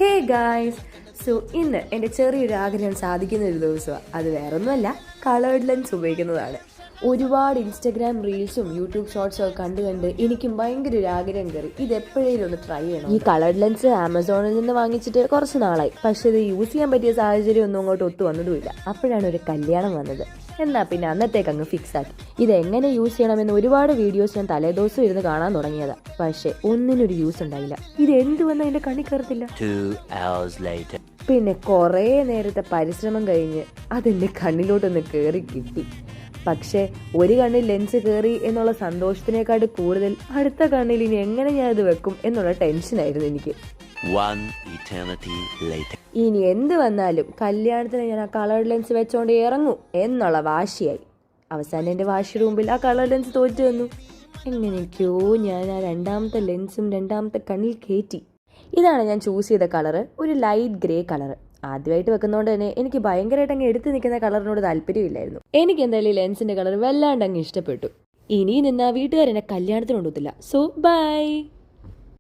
Hey guys, so ഇന്ന് എൻ്റെ ചെറിയൊരു ആഗ്രഹം സാധിക്കുന്ന ഒരു ദിവസമാണ്. അത് വേറൊന്നുമല്ല, കളേർഡ് ലെൻസ് ഉപയോഗിക്കുന്നതാണ്. ഒരുപാട് ഇൻസ്റ്റഗ്രാം റീൽസും യൂട്യൂബ് ഷോർട്സും ഒക്കെ കണ്ട് എനിക്കും ഭയങ്കര ഒരു ആഗ്രഹം കയറി ഇത് എപ്പോഴേലും ഒന്ന് ട്രൈ ചെയ്യണം. ഈ കളേർഡ് ലെൻസ് ആമസോണിൽ നിന്ന് വാങ്ങിച്ചിട്ട് കുറച്ച് നാളായി. പക്ഷേ ഇത് യൂസ് ചെയ്യാൻ പറ്റിയ സാഹചര്യം ഒന്നും അങ്ങോട്ട് ഒത്തു വന്നതുമില്ല. അപ്പോഴാണ് ഒരു കല്യാണം വന്നത്. എന്നാൽ പിന്നെ അന്നത്തേക്ക് അങ്ങ് ഫിക്സ് ആക്കി. ഇതെങ്ങനെ യൂസ് ചെയ്യണമെന്ന് ഒരുപാട് വീഡിയോസ് ഞാൻ തലേദിവസം ഇരുന്ന് കാണാൻ തുടങ്ങിയതാണ്. പക്ഷേ ഒന്നിനൊരു യൂസ് ഉണ്ടായില്ല. ഇത് എന്തുവെന്ന് അതിൻ്റെ കണ്ണി കയറത്തില്ല. പിന്നെ കുറേ നേരത്തെ പരിശ്രമം കഴിഞ്ഞ് അതെൻ്റെ കണ്ണിലോട്ടൊന്ന് കയറി കിട്ടി. പക്ഷേ ഒരു കണ്ണിൽ ലെൻസ് കയറി എന്നുള്ള സന്തോഷത്തിനേക്കാട്ട് കൂടുതൽ അടുത്ത കണ്ണിൽ ഇനി എങ്ങനെ ഞാൻ ഇത് വെക്കും എന്നുള്ള ടെൻഷനായിരുന്നു എനിക്ക്. ഇനി എന്ത് വന്നാലും കല്യാണത്തിന് ഞാൻ ആ കളർ ലെൻസ് വെച്ചോണ്ട് ഇറങ്ങൂ എന്നുള്ള വാശിയായി. അവസാനം എൻ്റെ വാശിയുടെ മുമ്പിൽ ആ കളർ ലെൻസ് തോറ്റു വന്നു. എങ്ങനെയൊക്കെയോ ഞാൻ ആ രണ്ടാമത്തെ ലെൻസും രണ്ടാമത്തെ കണ്ണിൽ കയറ്റി. ഇതാണ് ഞാൻ ചൂസ് ചെയ്ത കളറ്, ഒരു ലൈറ്റ് ഗ്രേ കളറ്. ആദ്യമായിട്ട് വെക്കുന്നതുകൊണ്ട് തന്നെ എനിക്ക് ഭയങ്കരമായിട്ട് അങ്ങ് എടുത്ത് നിൽക്കുന്ന കളറിനോട് താല്പര്യമില്ലായിരുന്നു. എനിക്ക് എന്തായാലും ഈ ലെൻസിൻ്റെ കളർ വല്ലാണ്ട് അങ്ങ് ഇഷ്ടപ്പെട്ടു. ഇനി നിന്നാ വീട്ടുകാരെന്നെ കല്യാണത്തിന് കൊണ്ടുപോകത്തില്ല. So by.